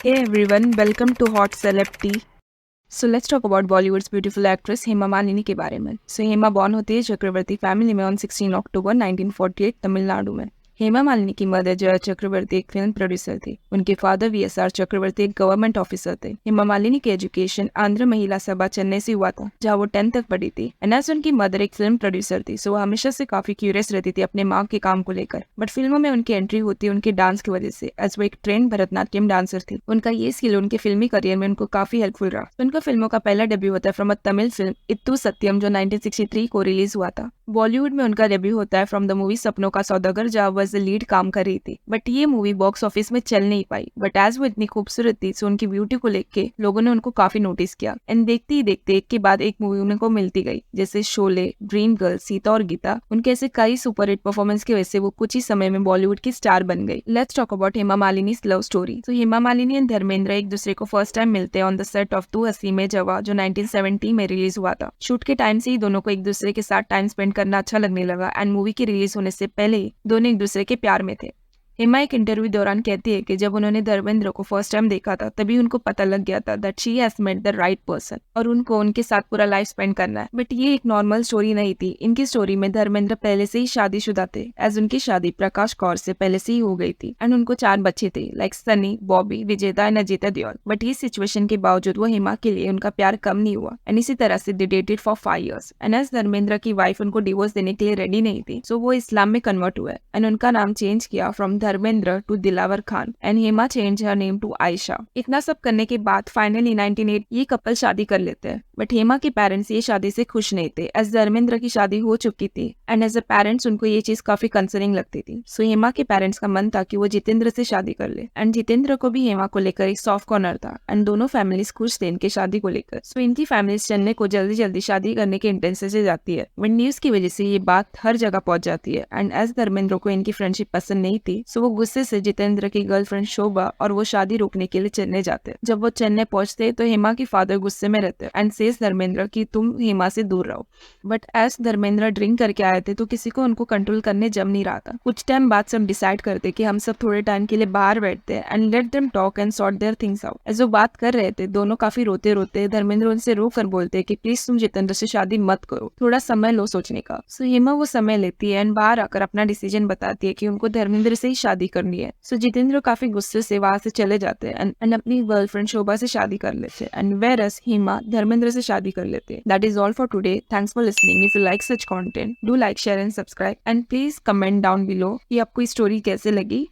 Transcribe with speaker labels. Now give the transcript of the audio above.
Speaker 1: Hey everyone, welcome to Hot Celeb Tea. So let's talk about Bollywood's beautiful actress Hema Malini के बारे में. Hema born होती है चक्रवर्ती फैमिली में ऑन 16 अक्टूबर 1948 तमिलनाडु में. हेमा मालिनी की मदर जया चक्रवर्ती एक फिल्म प्रोड्यूसर थी. उनके फादर वीएसआर चक्रवर्ती एक गवर्नमेंट ऑफिसर थे. हेमा मालिनी की एजुकेशन आंध्र महिला सभा चेन्नई से हुआ था, जहाँ वो 10th तक पढ़ी थी. एंड एज उनकी मदर एक फिल्म प्रोड्यूसर थी, सो वो हमेशा से काफी क्यूरियस रहती थी अपने माँ के काम को लेकर. बट फिल्मों में उनकी एंट्री होती है उनके डांस की वजह से, एज वो एक ट्रेंड भरतनाट्यम डांसर थी. उनका ये स्किल उनके फिल्मी करियर में उनको काफी हेल्पफुल रहा. उनका फिल्मों का पहला डेब्यू होता है फ्रॉम अ तमिल फिल्म इत्तू सत्यम, जो 1963 को रिलीज हुआ था. बॉलीवुड में उनका डेब्यू होता है फ्रॉम द मूवी सपनों का सौदागर, जहाँ वो एज अ लीड काम कर रही थी. बट ये मूवी बॉक्स ऑफिस में चल नहीं पाई. बट एज वो इतनी खूबसूरत थी, सो उनकी ब्यूटी को लेके लोगों ने उनको काफी नोटिस किया. एंड देखते ही देखते एक के बाद एक मूवी उनको मिलती गई, जैसे शोले, ड्रीम गर्ल, सीता और गीता. उनके ऐसे कई सुपरहिट परफॉर्मेंस की वजह से वो कुछ ही समय में बॉलीवुड की स्टार बन गई. Let's talk about Hema Malini love story. तो हेमा मालिनी एंड धर्मेंद्र एक दूसरे को फर्स्ट टाइम मिलते हैं ऑन द सेट ऑफ तू हसी में जवा, जो 1970 में रिलीज हुआ था. शूट के टाइम से ही दोनों को एक दूसरे के साथ टाइम स्पेंड करना अच्छा लगने लगा. एंड मूवी की रिलीज होने से पहले ही दोनों एक दूसरे के प्यार में थे. हेमा एक इंटरव्यू दौरान कहती है कि जब उन्होंने धर्मेंद्र को फर्स्ट टाइम देखा था, तभी उनको पता लग गया था that she has met the right person और उनको उनके साथ पूरा लाइफ स्पेंड करना है. बट ये एक नॉर्मल स्टोरी नहीं थी. इनकी स्टोरी में धर्मेंद्र पहले से ही शादीशुदा थे, एज उनकी शादी प्रकाश कौर से पहले से ही हो गई थी. एंड उनको 4 बच्चे थे, लाइक सनी, बॉबी, विजेता एंड अजीता देओल. बट ये सिचुएशन के बावजूद वो हेमा के लिए उनका प्यार कम नहीं हुआ. एंड इसी तरह से they dated for 5 years. And as Dharmendra की वाइफ उनको डिवोर्स देने के लिए रेडी नहीं थी, सो वो इस्लाम में कन्वर्ट हुए. एंड उनका नाम चेंज किया from Dharmendra to Dilawar Khan. And Hema change her name to Ayesha. इतना सब करने के बाद फाइनली 1998 ये कपल शादी कर लेते हैं. बट हेमा के पेरेंट्स ये शादी से खुश नहीं थे, एज धर्मेंद्र की शादी हो चुकी थी. एंड एज अ पेरेंट्स उनको ये चीज काफी कंसर्निंग लगती थी. सो हेमा के पेरेंट्स का मन था कि वो जितेंद्र से शादी कर ले. एंड जितेंद्र को भी हेमा को लेकर एक सॉफ्ट कॉर्नर था. एंड दोनों फैमिलीज खुश थे इनके शादी को लेकर. सो इनकी फैमिलीज चेन्नई को जल्दी जल्दी शादी करने के इंटेंशन से जाती है. बट न्यूज की वजह से ये बात हर जगह पहुंच जाती है. एंड एज धर्मेंद्र को इनकी फ्रेंडशिप पसंद नहीं थी, सो वो गुस्से से जितेंद्र की गर्लफ्रेंड शोभा और वो शादी रोकने के लिए चेन्नई जाते. जब वो चेन्नई पहुंचते तो हेमा की फादर गुस्से में रहते एंड सेज धर्मेंद्र कि तुम हेमा से दूर रहो. बट एज धर्मेंद्र ड्रिंक करके आए थे, तो किसी को उनको कंट्रोल करने जम नहीं रहा था. कुछ टाइम बाद सब डिसाइड करते कि हम सब थोड़े टाइम के लिए बाहर बैठते हैं and let them talk and sort their things out. As वो बात कर रहे थे, दोनों काफी रोते रोते धर्मेंद्र उनसे रो कर बोलते कि प्लीज तुम जितेंद्र से शादी मत करो, थोड़ा समय लो सोचने का. सो हेमा वो समय लेती है एंड बाहर आकर अपना डिसीजन बताती है कि उनको धर्मेंद्र से ही शादी करनी है. सो जितेंद्र काफी गुस्से से वहां से चले जाते हैं एंड अपनी गर्लफ्रेंड शोभा से शादी कर लेते हैं. एंड वेरस हेमा धर्मेंद्र से शादी कर लेते हैं. That is all for today. Thanks for listening. If you like such content, do like, share and subscribe. And please comment down below कि आपको ये स्टोरी कैसे लगी.